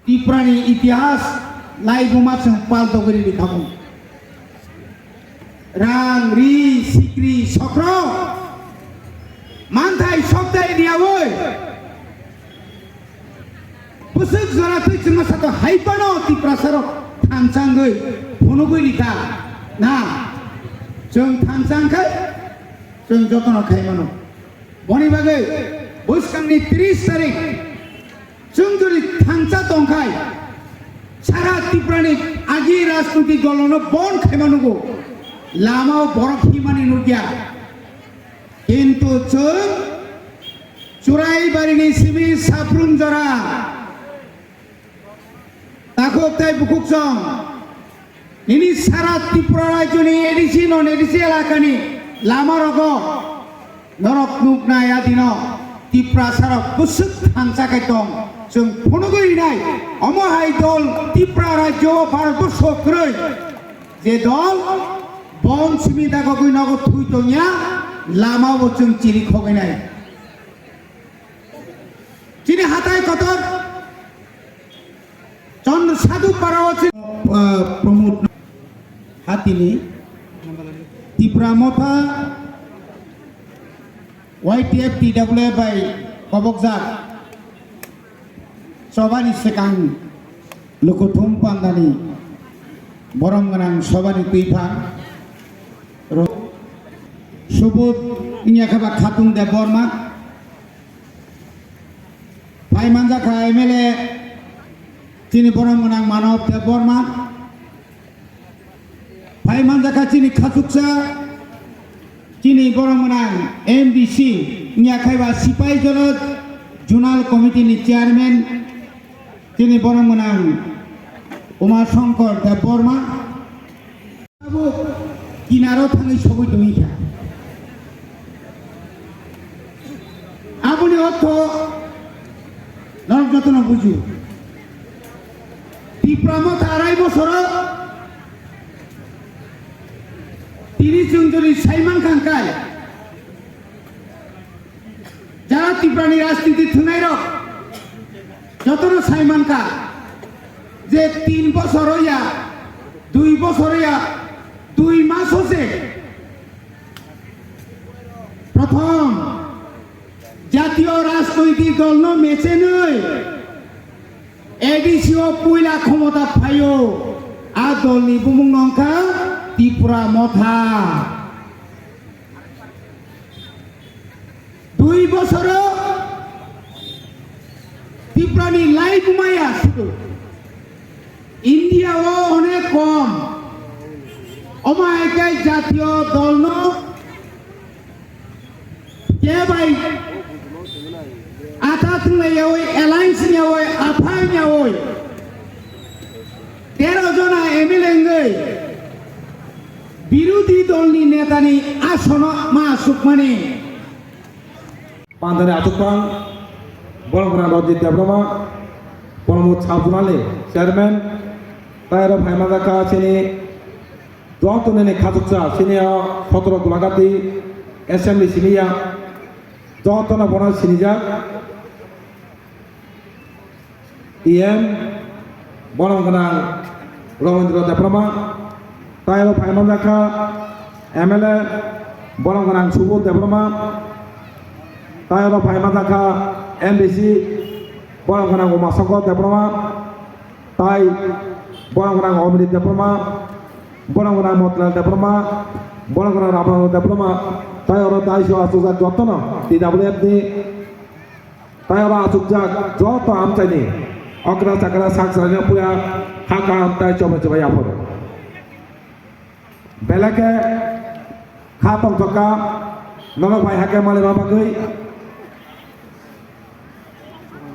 ত্রিপুরানি ইতিহাস লাইগুমা जों पाल्टो करी लिखाबो रां रि सिक्रि सक्र मानथाय सप्ताय नियावै पुसुक जरा थै जों साथ हाइपानो त्रिपुरा सरक थांसांगै फुनुगै लिखा ना जों थांसांखै जों जतन खायमानो बनि बागै बैसागनि 30 तारिख जों जुदि थांसा दंखाय सारा त्रिपुरानि आगि राजनीतिक दलनो बन खायमानुगौ लामाव बरफ हिमानि नुगिया किन्तु जों चुराइबारिनि सिबि साफ्रुम जरा ताखोबथाय बुकुकजों निनि सारा त्रिपुरा राज्यनि एडिसि नन एडिसि एलाकानि लामा रग नरक नुगनाय आदिनो त्रिपुरा सारा बुसुक थांसाखाय दं जों फुनुगैनाय अमहाय दल त्रिपुरा राज्य भारतबर्ष ख्रै जे दल बन सुबिदा गगै नग थुइ दंया लामाव जों चिरि खगैनाय चिनि हाथाय कतर चंद्र साधु पाराव प्रमोद हातिनि त्रिपुरा मथा YTF TWF by Kobokzak Sobani Sekang Lukutum Pandani Boronganang Sobani Pipa Subut Inyakaba Khatung de Borma Pai Manjaka MLA Tini Boronganang Manov de Borma Pai Manjaka Tini Khatuksa Tini Boronganang MDC Nyakaiba Sipai Jonot Junal Committee ni Chairman Tini Boronganang Umar Shankar de Borma Abu Kinaro Thangi Sobu Dumika Abuni Otto Norgatana Buju Tipramo Tarai Bosoro Tini Jungjuri Saiman Kankai Jara Tiprani Rastiti Thunairo Jotono Saiman Ka Je 3 বছর হইয়া 2 বছর হইয়া 2 মাস হচ্ছে প্রথম জাতীয় রাজনৈতিক দল ন মেছে নয় এডিসিও পয়লা ক্ষমতা পাইও আ দলনি বুমুং নংখা ত্রিপুরা মথা 2 বছর ত্রিপুরানি লাইক মায়া শুধু ইন্ডিয়া ও অনেক কম অমায়িকায় জাতীয় দল ন কে ভাই আতা তুলে ওই অ্যালায়েন্স নিয়ে ওই আফাই নিয়ে ওই 13 জনা এমএলএ গই বিরোধী দলনি নেতানি আসন মা সুকমানি পান্দানে আতুকপাং বরংগনা রজিত দেবরমা প্রমোদ সাবুনালে চেয়ারম্যান তাইরা ভাইমাদাকা চিনি দতনে খাতুকসা চিনিয়া 17 গোলাগাতি অ্যাসেম্বলি সিনিয়া দতনা বনা সিনিজা ইএম বরংগনা রবীন্দ্র দেবরমা তাইরা ভাইমাদাকা এমএলএ বরংগনা সুবোধ দেবরমা তাইরা ভাইমাদাকা এমডিসি বরংগনা উমাশঙ্কর দেবরমা তাই বরংগনা অমৃত দেবরমা বরংগনা মতলাল দেবরমা বরংগনা রাবণ দেবরমা তাই ওরা দায়িত্ব আসুক যত্ন TWF ni তাই ওরা আসুক যাক যত আমচাইনি অগ্রা চাকরা সাকসানি পুরা হাকা আমতাই চমে চমে আপর বেলাকে খাতম থকা ননক ভাই হাকে মালে বাবাগৈ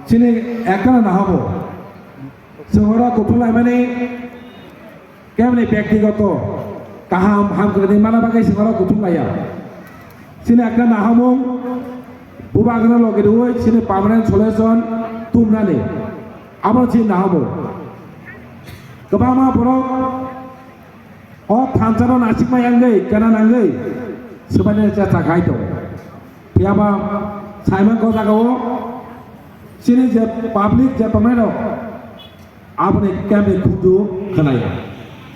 চিনি একখানা না হবো শহরা কুতুলাই মানে কেমনি ব্যক্তিগত কাহাম হাম করে মানা বাগাই শহরা কুতুলাইয়া চিনি একটা না হবো বুবাগনা লগে ওই চিনি পার্মানেন্ট সলিউশন তুমনানে আমার চিনি না হবো গোবামা বড় ও থানসানো নাসিক মায়াঙ্গৈ কেনা নাঙ্গৈ সবাই চেষ্টা খাইতো পিয়াবা সাইমন কথা গাও চিনি যে পাবলিক যে পমেনো abone kami kudu khanaya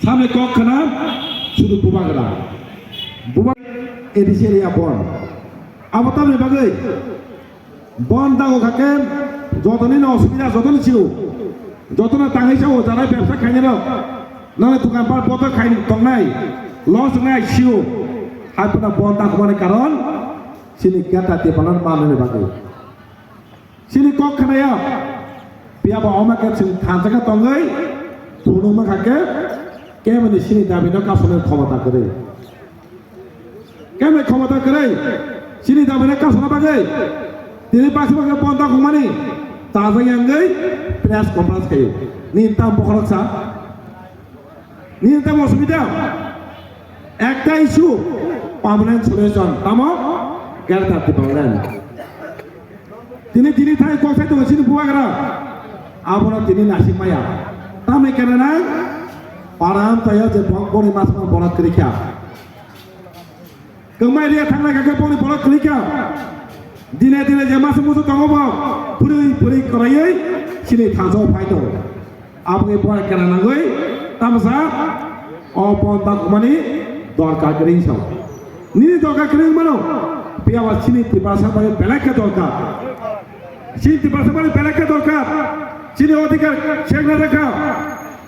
same kok khana sudu bubagala bubag edisiria bon abotame bagai bon dago khake jotoni na osubida jotoni chiu jotona tangai chao jara ব্যবসা খাইনে না না দোকান পাট বত খাই তংনাই লস নাই চিউ হাইপনা bon dago মানে কারণ sini gata te palan manene bagai sini kok khanaya biaba omake sing thanjaka tongai tunuma khake kemani sini dabino kasone ক্ষমতা করে কেমনে ক্ষমতা করে sini dabino kasona bagai তিনি পাশে পাশে পন্থা ঘুমানি তাজা ইয়াঙ্গাই প্রেস কনফারেন্স খাই নিতাম বখরকসা নিতাম অসুবিধা একটা ইস্যু পার্মানেন্ট সলিউশন তামো গ্যারান্টি পাবেন তিনি থাই কোথায় তো সিনি বুয়াগরা আবনা তিনি নাসিক মায়া তামে কেন না পারাম তায়া যে বংবনি মাসমা বড় ক্রিকা কমাই রিয়া থাকনা কাকে বনি বড় ক্রিকা দিনে দিনে যে মাসে মুসু দঙব পুরি করাই সিনি থাজো ফাইতো আপনি বড় কেন নাগই তামসা অপন্তা মানে দরকার করি সব নি দরকার করি মানো পিয়াবা সিনি তিপাসা বাগে বেলাকে দরকার সিনি তিপাসা বাগে বেলাকে দরকার সিনি অধিকার শেখনা দেখা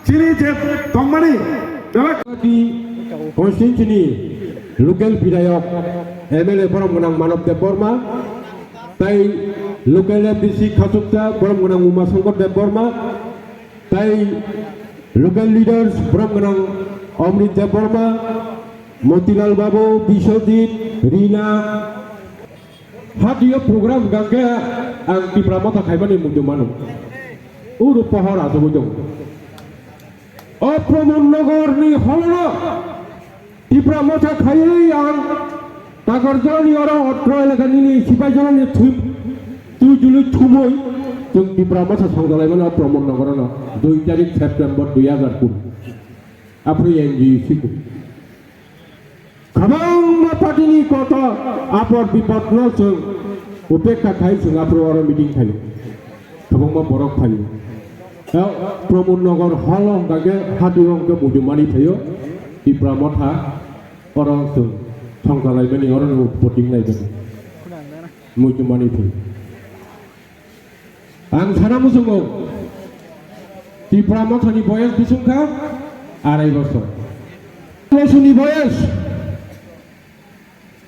সিনি যে দংমানি কি কনস্টিটিউশননি লোকাল বিধায়ক এমএলএ বরমগোনাং মানবদেব বর্মা তাই লোকাল এফডিসি খাসুকচা বরমগোনাং উমাশঙ্কর দেব বর্মা তাই লোকাল লিডার্স বরমগোনাং অমৃত দেব বর্মা মতিলাল বাবু বিশ্বজিৎ রিনা হাতিয় প্রোগ্রাম গাঙ্গে আং টিপ্রা মথা খাইবানি মুদু মানু উরু পহর আজবো দं অপ্রমণ নগরনি হলন টিপ্রা মথা খাইयै আং তাগরজনি আর অত্র এলাকানি সিপাইজনি তুই জুলি থুমই जों টিপ্রা মথা সংজালাইমান অপ্রমণ নগরন 2 তারিখ সেপ্টেম্বর 2020 আপনি এনজিসি খাবাং পার্টিনি কত আপর বিপদ ন जों উপেক্ষা খাই जों আপর আর মিটিং খাই খাবাং বরক খাই প্রমোদ নগর হল গাগে হাতিরংকে মুদুমানি থাयो টিপ্রা মথা অরং जों সংজালাইমানি অরং পটিং নাইবেন মুদুমানি থাयो आं सानामु जोङो टिप्रा मथानि बयस बिसुंखा 2.5 বছর বছরनि বয়স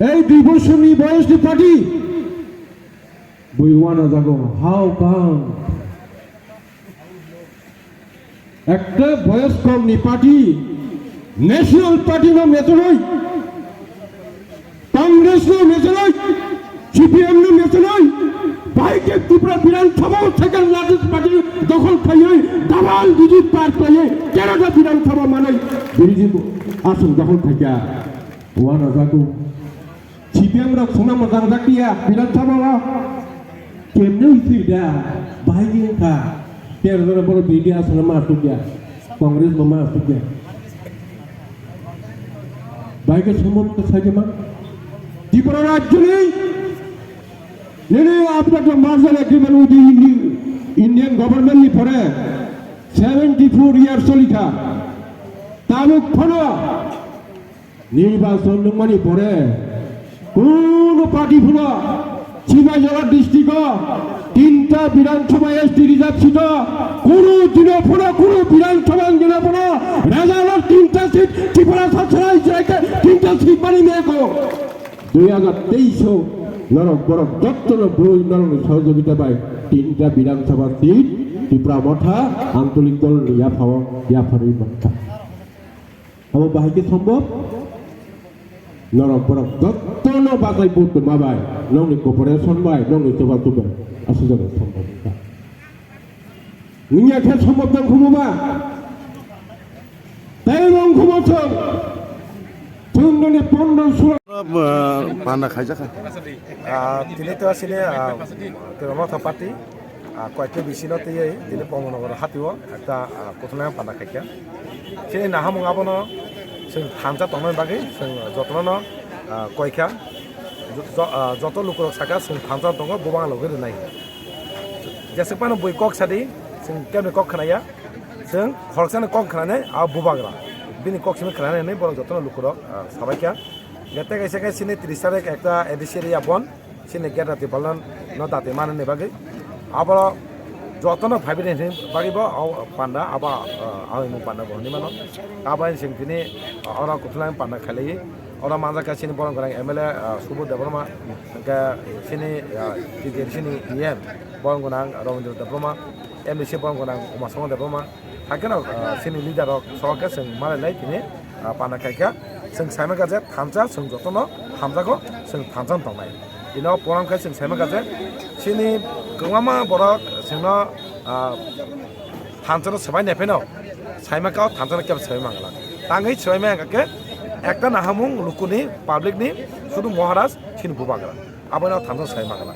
এই 2 বছরनि বয়সनि পার্টি বইওয়ানা জাগো হাউ কাম একটা বয়স কমনি পার্টি ন্যাশনাল পার্টি নো মেজরই কংগ্রেস নো মেজরই সিপিএম নো মেজরই বাইকে ত্রিপুরা বিধানসভা সেকেন্ড লার্জেস্ট পার্টি দখল খাইয়ে ডাবল ডিজিট পার করে কেরালা বিধানসভা মানে বিরোধী আসন দখল খাইয়া ওয়ানা জাগো সিপিএম রা সোনা মজাং জাকিয়া বিধানসভা কেমনে হইছিদা বাইকে কা তেরো বড় বিডি আসন মাসু দিয়া কংগ্রেস মামা আসু দিয়া বাইকে সম্ভব তো সাইজমা ত্রিপুরা রাজ্য নেই after the merger agreement with the Indian government ni pore 74 years solita taluk phono নির্বাচন মানে পরে কোন পার্টি পড়া শিবাজলা ডিস্ট্রিক্ট 3টা বিধানসভা এসটি রিজার্ভ সিট কোন দিন পড়া কোন বিধানসভা দিন পড়া রেজাল্ট 3টা সিট ত্রিপুরা সরকার জায়গা 3টা সিট মানে নেকো 2023 নরক বড় দত্তর বই নরক সহযোগিতা পায় 3টা বিধানসভা সিট ত্রিপুরা মথা আঞ্চলিক দল ইয়াফারি মথা আমার বাহিকে সম্ভব নরক বড় দত্তর বাজাই বুট মাবাই নংনি কর্পোরেশন বাই নংনি সভা তুবে আসলে সম্ভব না নিয়া খে সম্ভব দং খুমবা তাই রং খুমছ তুমি 15 পান্ডা খাইজাখা তিনি তো আসলে মথা পার্টি কয়েকটা বিশিল দিয়ে তিনি পমনগর হাতিও একটা কোথায় পান্ডা খাইকা সেই নাহামুং আবনো जों थामजा तंनाय बागै जों जतन कयखा जत लोक साका जों थामजा दङ गोबां लोग नाय जेसेबां बय कक सादि जों केमने कक खानाया जों खरसानो कम खालामनानै आरो बुबाग्रा बिनि कक्सिमि खालामनानै बर' যত্ন লুকুরক সবাইকে গেতে গেছে সিনি 30 তারিখ একটা এডিসিরিয়া বন সিনি গেটাতে বলন ন দাতে মাননে বাগে আবার যত্ন ভাবিনে বাগিব পান্ডা আবার আমি পান্ডা বহনি মান আবার সিংখিনি ওরা কুতলাম পান্ডা খালি ওরা মাজাকা সিনি বরং করা এমএলএ সুবোধ দেবরমা সিনি সিনি ইয়েন বরং গোনাং রবীন্দ্র দেবরমা এমডিসি বরং গোনাং উমাসং দেবরমা থাকেন সিনি লিডার সহকে जों मालायलाय दिनै पाना खायखा जों साइमा गाजे थामजा जों जतन हामजाखौ जों थामजान दंनाय बिनाव परामखाय जों साइमा गाजे सिनि गोबामा बरक जोंनो थामजानो सबाय नेफेनो साइमाकाव थामजानो केब सबाय मांगला ताङै सबाय मांगाके একটা নাহামুং লুকুনি পাবলিকনি শুধু মহারাজ সিনি বুবাগ্রা আবার থামজান সবাই মাंगला